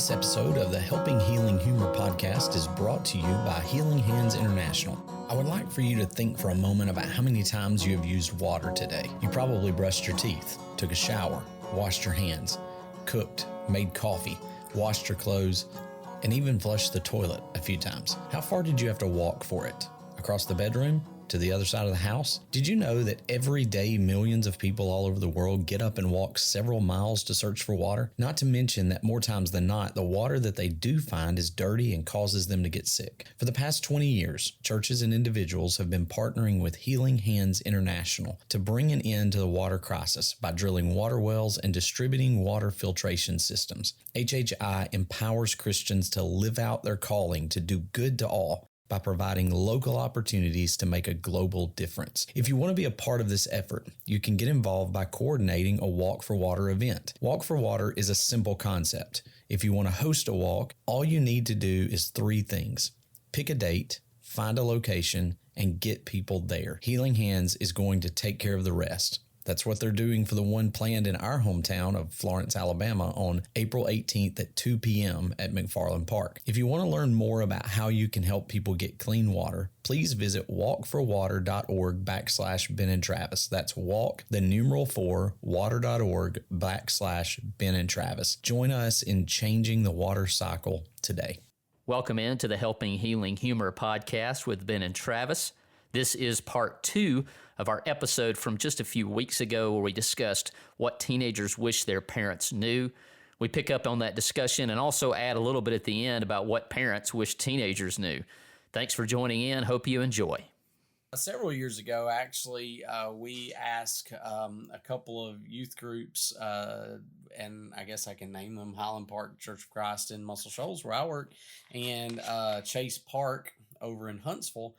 This episode of the Helping Healing Humor podcast is brought to you by Healing Hands International. I would like for you to think for a moment about how many times you have used water today. You probably brushed your teeth, took a shower, washed your hands, cooked, made coffee, washed your clothes, and even flushed the toilet a few times. How far did you have to walk for it? Across the bedroom? To the other side of the house? Did you know that every day millions of people all over the world get up and walk several miles to search for water? Not to mention that more times than not, the water that they do find is dirty and causes them to get sick. For the past 20 years, churches and individuals have been partnering with Healing Hands International to bring an end to the water crisis by drilling water wells and distributing water filtration systems. HHI empowers Christians to live out their calling to do good to all by providing local opportunities to make a global difference. If you want to be a part of this effort, you can get involved by coordinating a Walk for Water event. Walk for Water is a simple concept. If you want to host a walk, all you need to do is 3 things. Pick a date, find a location, and get people there. Healing Hands is going to take care of the rest. That's what they're doing for the one planned in our hometown of Florence, Alabama on April 18th at 2 p.m. at McFarland Park. If you want to learn more about how you can help people get clean water, please visit walkforwater.org/Ben and Travis. That's walk, the numeral 4, water.org/Ben and Travis. Join us in changing the water cycle today. Welcome into the Helping Healing Humor podcast with Ben and Travis. This is part 2 of our episode from just a few weeks ago where we discussed what teenagers wish their parents knew. We pick up on that discussion and also add a little bit at the end about what parents wish teenagers knew. Thanks for joining in. Hope you enjoy. Several years ago, actually, we asked a couple of youth groups, and I guess I can name them, Highland Park Church of Christ in Muscle Shoals, where I work, and Chase Park over in Huntsville.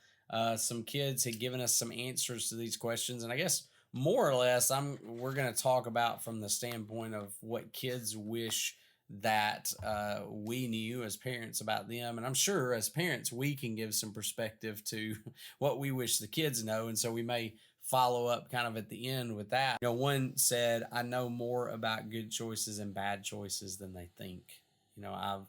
Some kids had given us some answers to these questions, and I guess more or less we're going to talk about from the standpoint of what kids wish that we knew as parents about them. And I'm sure as parents we can give some perspective to what we wish the kids know, and so we may follow up kind of at the end with that. You know, one said, "I know more about good choices and bad choices than they think." You know, I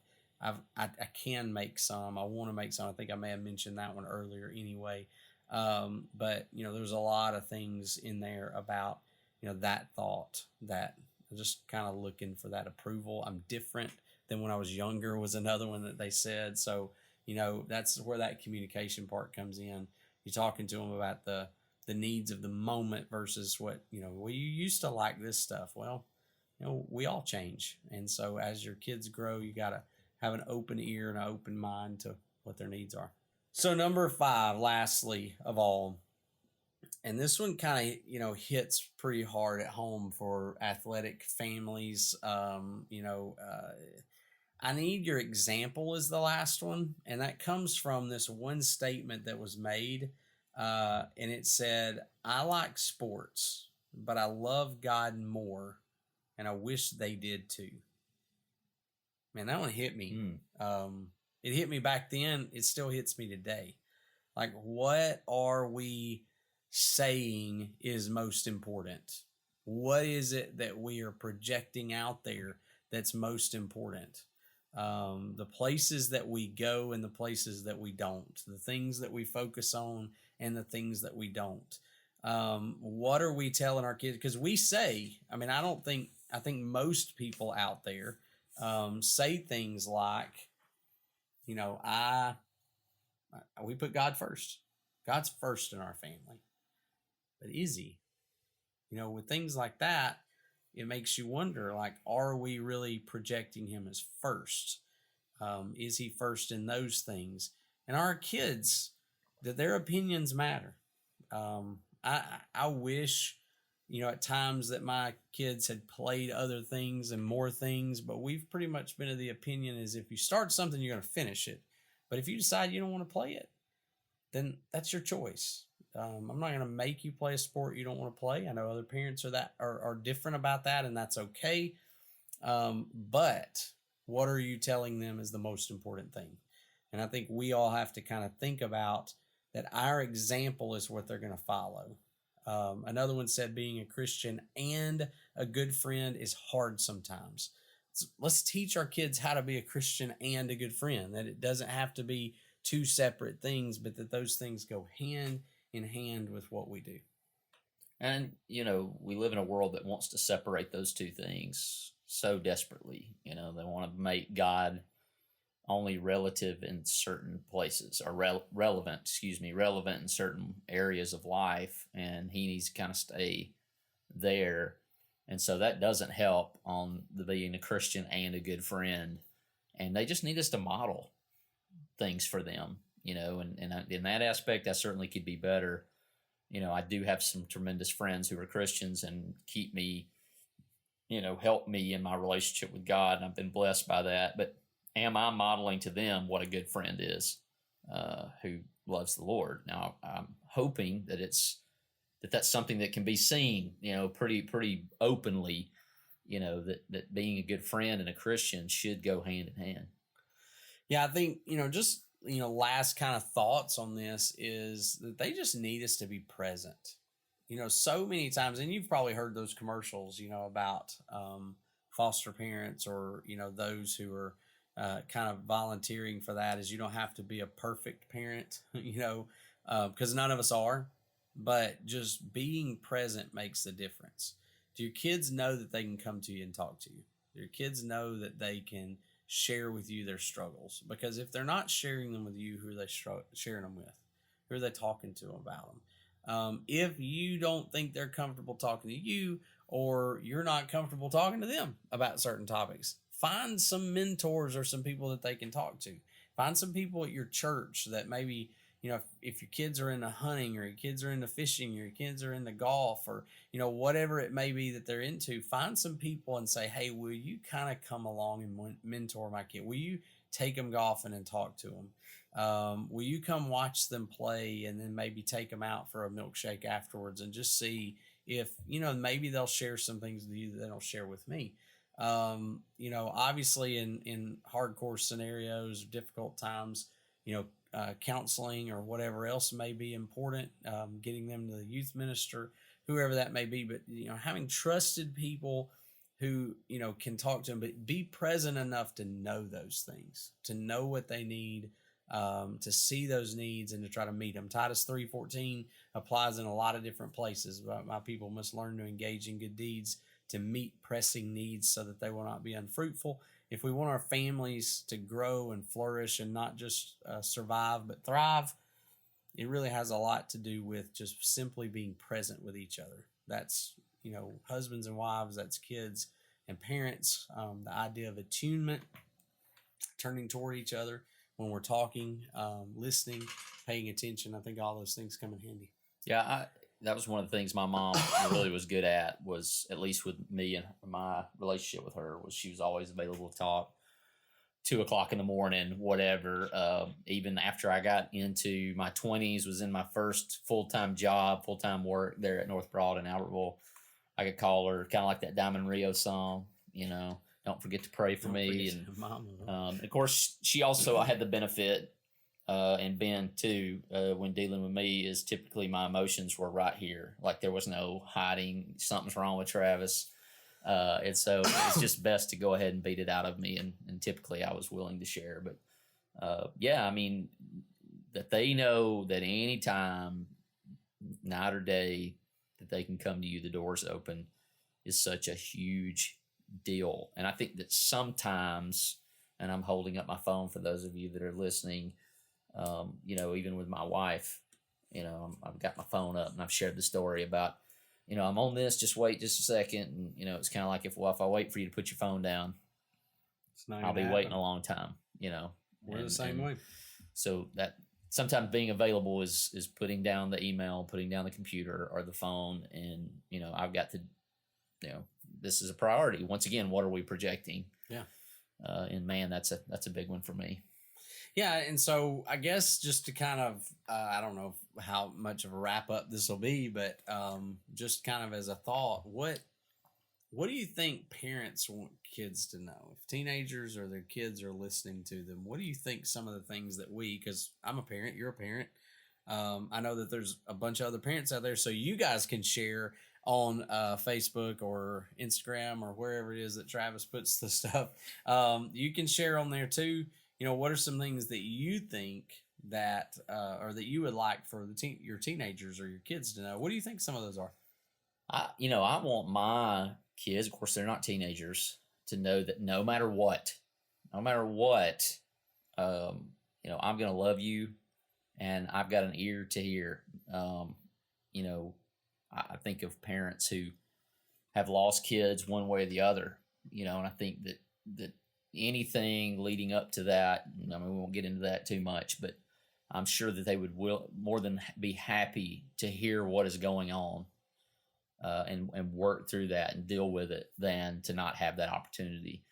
can make some. I want to make some. I think I may have mentioned that one earlier anyway. But, you know, there's a lot of things in there about, you know, that thought that I'm just kind of looking for that approval. I'm different than when I was younger was another one that they said. So, you know, that's where that communication part comes in. You're talking to them about the needs of the moment versus what, you know, well, you used to like this stuff. Well, you know, we all change. And so as your kids grow, you got to have an open ear and an open mind to what their needs are. So number 5, lastly of all, and this one kind of, you know, hits pretty hard at home for athletic families. I need your example is the last one. And that comes from this one statement that was made. And it said, "I like sports, but I love God more. And I wish they did too." Man, that one hit me. It hit me back then. It still hits me today. Like, what are we saying is most important? What is it that we are projecting out there that's most important? The places that we go and the places that we don't. The things that we focus on and the things that we don't. What are we telling our kids? Because we say, I think most people out there say things like, you know, we put God first. God's first in our family. But is he? You know, with things like that, it makes you wonder, like, are we really projecting him as first? Is he first in those things? And our kids, that their opinions matter. I wish, you know, at times that my kids had played other things and more things, but we've pretty much been of the opinion is if you start something, you're going to finish it. But if you decide you don't want to play it, then that's your choice. I'm not going to make you play a sport you don't want to play. I know other parents are different about that, and that's okay. But what are you telling them is the most important thing? And I think we all have to kind of think about that our example is what they're going to follow. Another one said being a Christian and a good friend is hard sometimes. let's teach our kids how to be a Christian and a good friend, that it doesn't have to be two separate things, but that those things go hand in hand with what we do. And, we live in a world that wants to separate those two things so desperately. They want to make God only relative in certain places, or relevant in certain areas of life, and he needs to kind of stay there. And so that doesn't help on the being a Christian and a good friend. And they just need us to model things for them, and in that aspect, I certainly could be better. I do have some tremendous friends who are Christians and keep me, help me in my relationship with God. And I've been blessed by that. But am I modeling to them what a good friend is, who loves the Lord? Now, I'm hoping that that's something that can be seen, pretty openly, that being a good friend and a Christian should go hand in hand. Yeah, I think, last kind of thoughts on this is that they just need us to be present. So many times, and you've probably heard those commercials, about foster parents, or, those who are kind of volunteering for that, is you don't have to be a perfect parent, because none of us are, but just being present makes the difference. Do your kids know that they can come to you and talk to you? Do your kids know that they can share with you their struggles? Because if they're not sharing them with you, who are they sharing them with? Who are they talking to about them? If you don't think they're comfortable talking to you, or you're not comfortable talking to them about certain topics, find some mentors or some people that they can talk to. Find some people at your church that maybe, if your kids are into hunting, or your kids are into fishing, or your kids are into golf, or, whatever it may be that they're into, find some people and say, hey, will you kind of come along and mentor my kid? Will you take them golfing and talk to them? Will you come watch them play, and then maybe take them out for a milkshake afterwards, and just see if, maybe they'll share some things with you that they don't share with me. Obviously in hardcore scenarios, difficult times, counseling or whatever else may be important, getting them to the youth minister, whoever that may be. But, having trusted people who, can talk to them, but be present enough to know those things, to know what they need, to see those needs, and to try to meet them. Titus 3:14 applies in a lot of different places. My people must learn to engage in good deeds to meet pressing needs, so that they will not be unfruitful. If we want our families to grow and flourish, and not just survive but thrive, it really has a lot to do with just simply being present with each other. That's, husbands and wives, that's kids and parents. The idea of attunement, turning toward each other when we're talking, listening, paying attention. I think all those things come in handy. Yeah, that was one of the things my mom really was good at, was, at least with me and my relationship with her, was she was always available to talk. 2:00 in the morning, whatever. Even after I got into my 20s, was in my first full-time job, full-time work there at North Broad in Albertville, I could call her, kind of like that Diamond Rio song, don't forget to pray for me. And of course, she also, I had the benefit, and Ben too, when dealing with me, is typically my emotions were right here. Like, there was no hiding, something's wrong with Travis. And so it's just best to go ahead and beat it out of me. And typically I was willing to share. But yeah, I mean, that they know that anytime, night or day, that they can come to you, the door's open, is such a huge deal. And I think that sometimes, and I'm holding up my phone for those of you that are listening, even with my wife, I've got my phone up, and I've shared the story about, I'm on this, just wait just a second. And, it's kind of like, if I wait for you to put your phone down, I'll be waiting a long time, We're the same way. So that sometimes being available is putting down the email, putting down the computer or the phone. And, I've got to, this is a priority. Once again, what are we projecting? Yeah. And man, that's a big one for me. Yeah, and so I guess just to kind of, I don't know how much of a wrap up this will be, but just kind of as a thought, what do you think parents want kids to know? If teenagers or their kids are listening to them, what do you think some of the things that because I'm a parent, you're a parent, I know that there's a bunch of other parents out there, so you guys can share on Facebook or Instagram or wherever it is that Travis puts the stuff. You can share on there too. What are some things that you think that or that you would like for your teenagers or your kids to know? What do you think some of those are? I want my kids, of course, they're not teenagers, to know that no matter what, I'm going to love you, and I've got an ear to hear. I think of parents who have lost kids one way or the other, and I think that anything leading up to that, we won't get into that too much, but I'm sure that they would more than be happy to hear what is going on and work through that and deal with it than to not have that opportunity.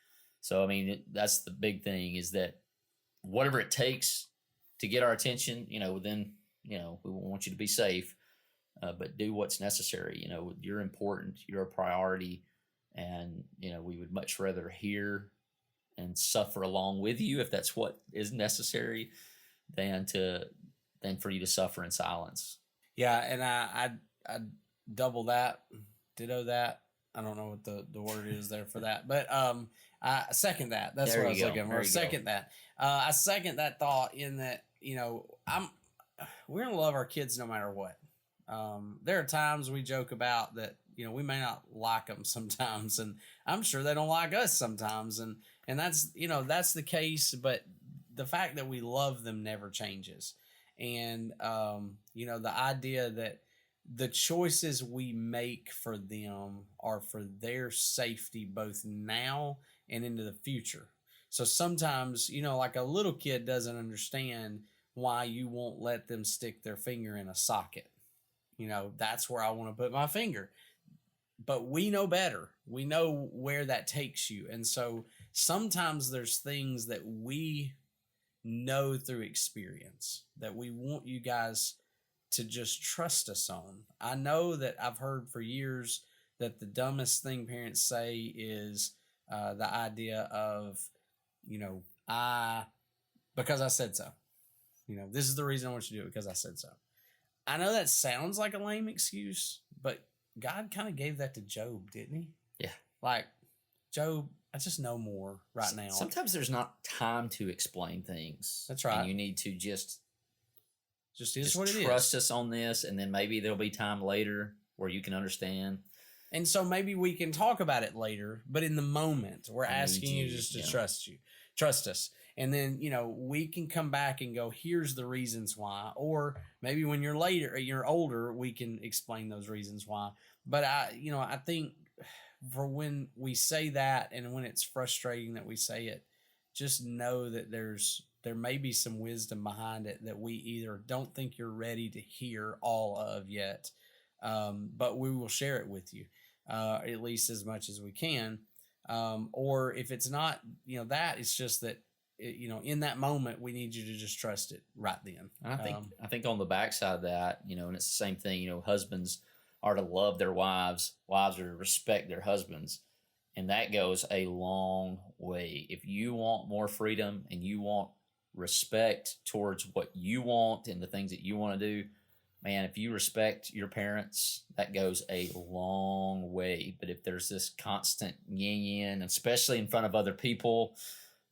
So, that's the big thing, is that whatever it takes to get our attention, then, we want you to be safe, but do what's necessary. You're important, you're a priority, and, we would much rather hear and suffer along with you, if that's what is necessary, than for you to suffer in silence. Yeah. And I double that, ditto that. I don't know what the word is there for that, but I second that. That's what I was looking for. Second that. I second that thought, in that we're gonna love our kids no matter what. There are times we joke about that. We may not like them sometimes, and I'm sure they don't like us sometimes, and that's that's the case. But the fact that we love them never changes, and the idea that the choices we make for them are for their safety, both now and into the future. So sometimes, like a little kid doesn't understand why you won't let them stick their finger in a socket. That's where I want to put my finger. But we know better. We know where that takes you. And so sometimes there's things that we know through experience that we want you guys to just trust us on. I know that I've heard for years that the dumbest thing parents say is the idea of, because I said so. This is the reason I want you to do it, because I said so. I know that sounds like a lame excuse, but God kind of gave that to Job, didn't he? Yeah. Like, Job, I just know more right now. Sometimes there's not time to explain things. That's right. And you need to just what it is. Trust us on this, and then maybe there'll be time later where you can understand. And so maybe we can talk about it later, but in the moment, we're asking you just to trust us. And then, we can come back and go, here's the reasons why. Or maybe when you're older, we can explain those reasons why. But I think for when we say that, and when it's frustrating that we say it, just know that there may be some wisdom behind it that we either don't think you're ready to hear all of yet, but we will share it with you, at least as much as we can. Or if it's not, that it's just that, in that moment, we need you to just trust it right then. I think on the backside of that, and it's the same thing, husbands are to love their wives, wives are to respect their husbands. And that goes a long way. If you want more freedom and you want respect towards what you want and the things that you want to do, man, if you respect your parents, that goes a long way. But if there's this constant yin, especially in front of other people,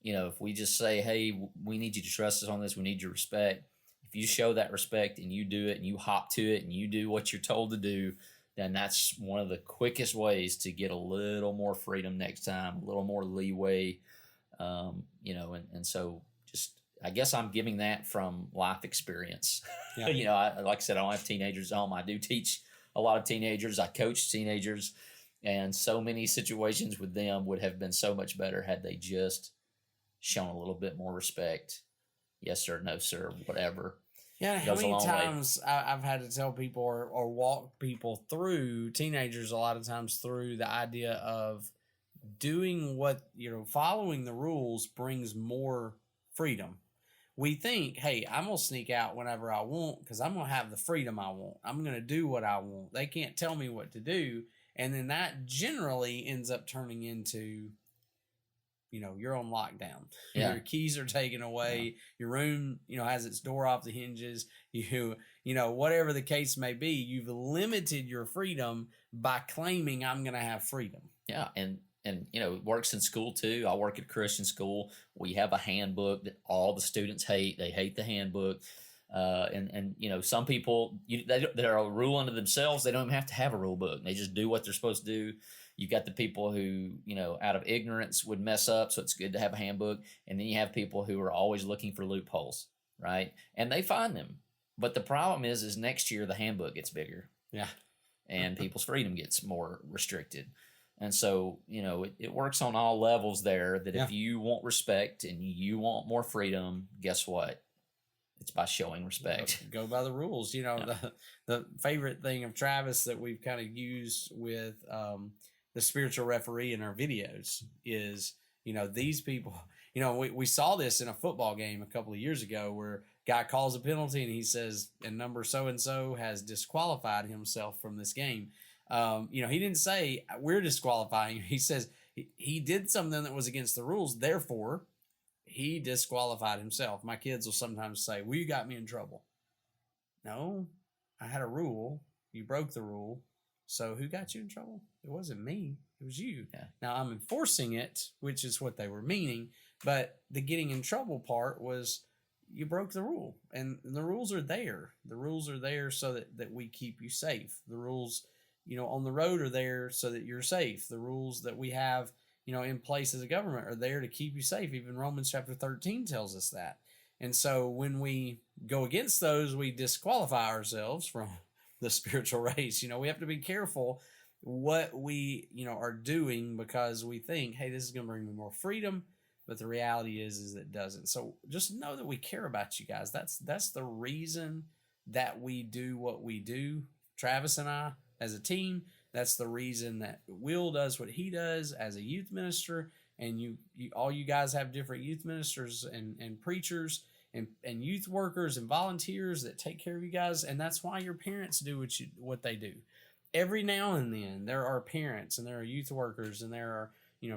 if we just say, hey, we need you to trust us on this, we need your respect. If you show that respect and you do it and you hop to it and you do what you're told to do, then that's one of the quickest ways to get a little more freedom next time, a little more leeway, and so just, I guess I'm giving that from life experience. Yeah. Like I said, I don't have teenagers at home. I do teach a lot of teenagers. I coach teenagers, and so many situations with them would have been so much better had they just shown a little bit more respect. Yes, sir. No, sir. Whatever. Yeah, how many times I've had to tell people or walk people through, teenagers a lot of times, through the idea of doing what, following the rules brings more freedom. We think, hey, I'm going to sneak out whenever I want because I'm going to have the freedom I want. I'm going to do what I want. They can't tell me what to do. And then that generally ends up turning into you're on lockdown. Yeah. Your keys are taken away. Your room, has its door off the hinges. Whatever the case may be, you've limited your freedom by claiming I'm going to have freedom. Yeah. And it works in school too. I work at a Christian school. We have a handbook that all the students hate. They hate the handbook. Some people, they're a rule unto themselves. They don't even have to have a rule book. They just do what they're supposed to do. You've got the people who, out of ignorance would mess up. So it's good to have a handbook. And then you have people who are always looking for loopholes, right? And they find them. But the problem is next year the handbook gets bigger. Yeah. And people's freedom gets more restricted. And so, it works on all levels there that if you want respect and you want more freedom, guess what? It's by showing respect. Go by the rules. The favorite thing of Travis that we've kind of used with the spiritual referee in our videos is, these people, we saw this in a football game a couple of years ago where guy calls a penalty and he says, and number so-and-so has disqualified himself from this game. He didn't say we're disqualifying. He says he did something that was against the rules. Therefore, he disqualified himself. My kids will sometimes say, well, you got me in trouble. No, I had a rule. You broke the rule. So who got you in trouble? It wasn't me. It was you. Yeah. Now I'm enforcing it, which is what they were meaning. But the getting in trouble part was you broke the rule. And the rules are there. The rules are there so that we keep you safe. The rules, on the road are there so that you're safe. The rules that we have, in place as a government are there to keep you safe. Even Romans chapter 13 tells us that. And so when we go against those, we disqualify ourselves from the spiritual race. We have to be careful what we, are doing because we think, hey, this is going to bring me more freedom. But the reality is it doesn't. So just know that we care about you guys. That's the reason that we do what we do. Travis and I, as a team, that's the reason that Will does what he does as a youth minister. And you all you guys have different youth ministers and preachers and youth workers and volunteers that take care of you guys. And that's why your parents do what they do. Every now and then there are parents and there are youth workers and there are,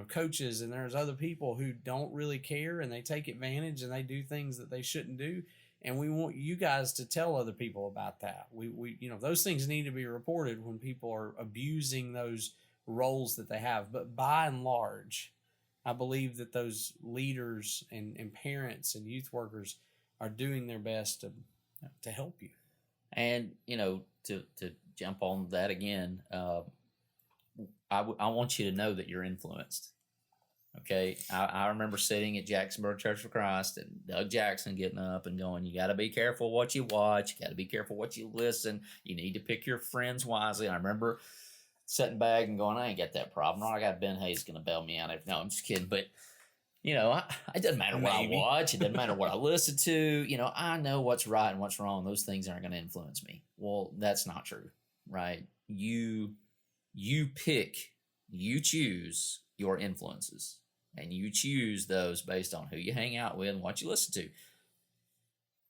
coaches and there's other people who don't really care and they take advantage and they do things that they shouldn't do. And we want you guys to tell other people about that. We those things need to be reported when people are abusing those roles that they have. But by and large, I believe that those leaders and parents and youth workers are doing their best to help you. And, to jump on that again, I want you to know that you're influenced. Okay, I remember sitting at Jacksonburg Church for Christ and Doug Jackson getting up and going, you got to be careful what you watch. You got to be careful what you listen. You need to pick your friends wisely. I remember sitting back and going, I ain't got that problem. I got Ben Hayes going to bail me out. No, I'm just kidding. But, it doesn't matter what I watch. It doesn't matter what I listen to. I know what's right and what's wrong. Those things aren't going to influence me. Well, that's not true, right? You choose your influences. And you choose those based on who you hang out with and what you listen to.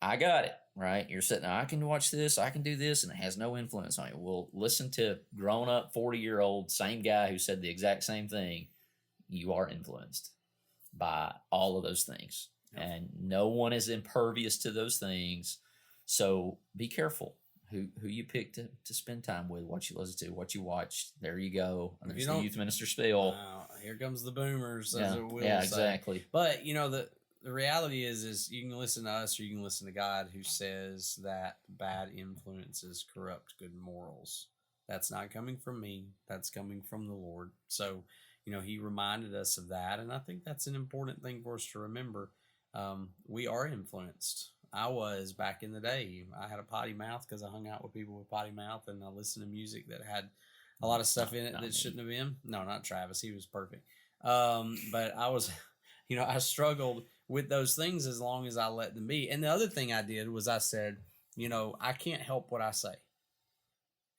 I got it, right? You're sitting there, I can watch this, I can do this, and it has no influence on you. Well, listen to grown-up, 40-year-old, same guy who said the exact same thing. You are influenced by all of those things. Yep. And no one is impervious to those things. So be careful who you pick to spend time with, what you listen to, what you watch. There you go. And there's the youth minister spiel. Here comes the boomers, as it will say. Exactly. But, the reality is you can listen to us or you can listen to God who says that bad influences corrupt good morals. That's not coming from me. That's coming from the Lord. So, he reminded us of that. And I think that's an important thing for us to remember. We are influenced. I was back in the day. I had a potty mouth because I hung out with people with potty mouth and I listened to music that had a lot of stuff in it that shouldn't have been. No, not Travis. He was perfect. But I was, I struggled with those things as long as I let them be. And the other thing I did was I said, I can't help what I say.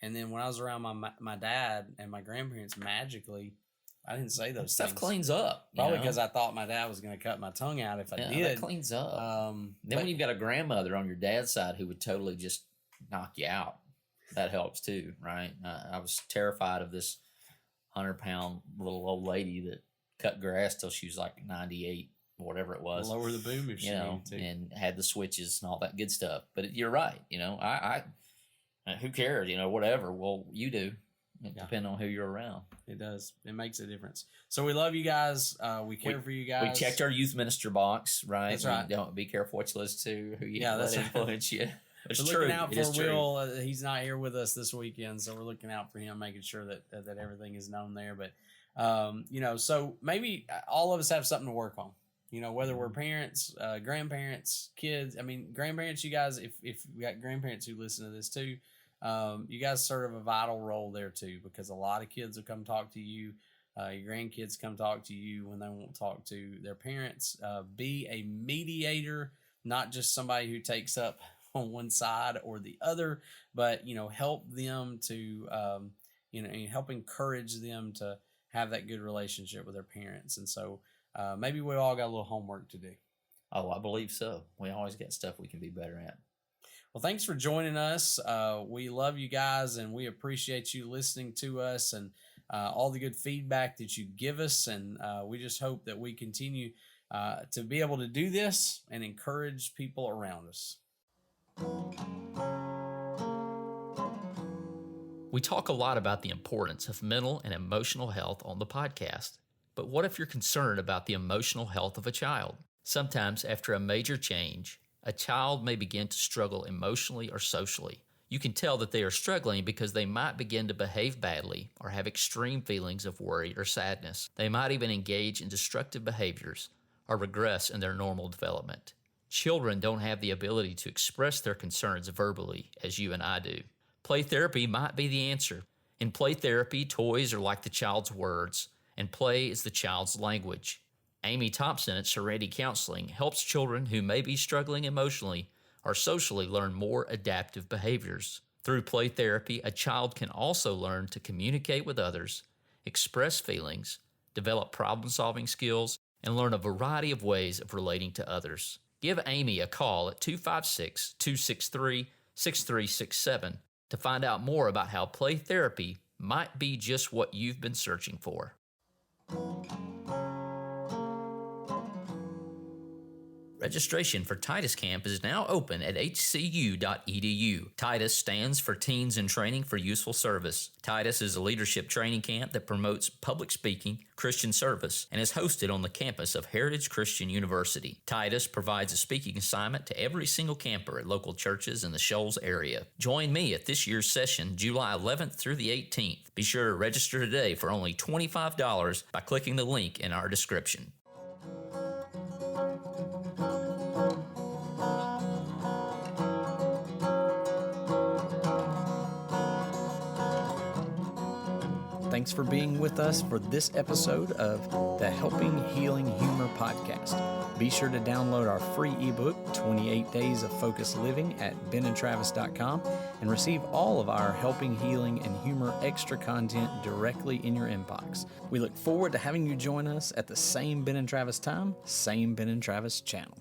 And then when I was around my dad and my grandparents, magically, I didn't say those stuff things. Cleans up. Probably because I thought my dad was going to cut my tongue out if I did. That cleans up. Then when you've got a grandmother on your dad's side who would totally just knock you out, that helps too, right? I was terrified of this 100-pound little old lady that cut grass till she was like 98, whatever it was. Lower the boom if she needed to. And had the switches and all that good stuff. But you're right. I who cares? Whatever. Well, you do. Depending on who you're around. It does. It makes a difference. So we love you guys. We care for you guys. We checked our youth minister box, right? That's right. Don't be careful what you listen to, who you let influence you. It's we're true. Looking out for Will. He's not here with us this weekend, so we're looking out for him, making sure that everything is known there. But so maybe all of us have something to work on. Whether we're parents, grandparents, kids. I mean, grandparents. You guys, if we got grandparents who listen to this too. You guys serve a vital role there too, because a lot of kids will come talk to you. Your grandkids come talk to you when they won't talk to their parents. Be a mediator, not just somebody who takes up on one side or the other, but help them to help encourage them to have that good relationship with their parents. And so maybe we all got a little homework to do. Oh, I believe so. We always got stuff we can be better at. Well, thanks for joining us. We love you guys, and we appreciate you listening to us and all the good feedback that you give us. And we just hope that we continue to be able to do this and encourage people around us. We talk a lot about the importance of mental and emotional health on the podcast. But what if you're concerned about the emotional health of a child? Sometimes after a major change, a child may begin to struggle emotionally or socially. You can tell that they are struggling because they might begin to behave badly or have extreme feelings of worry or sadness. They might even engage in destructive behaviors or regress in their normal development. Children don't have the ability to express their concerns verbally as you and I do. Play therapy might be the answer. In play therapy, toys are like the child's words, and play is the child's language. Amy Thompson at Serenity Counseling helps children who may be struggling emotionally or socially learn more adaptive behaviors. Through play therapy, a child can also learn to communicate with others, express feelings, develop problem-solving skills, and learn a variety of ways of relating to others. Give Amy a call at 256-263-6367 to find out more about how play therapy might be just what you've been searching for. Registration for Titus Camp is now open at hcu.edu. Titus stands for Teens in Training for Useful Service. Titus is a leadership training camp that promotes public speaking, Christian service, and is hosted on the campus of Heritage Christian University. Titus provides a speaking assignment to every single camper at local churches in the Shoals area. Join me at this year's session, July 11th through the 18th. Be sure to register today for only $25 by clicking the link in our description. Thanks for being with us for this episode of the Helping Healing Humor podcast. Be sure to download our free ebook, 28 Days of Focused Living, at benandtravis.com and receive all of our Helping Healing and Humor extra content directly in your inbox. We look forward to having you join us at the same Ben and Travis time, same Ben and Travis channel.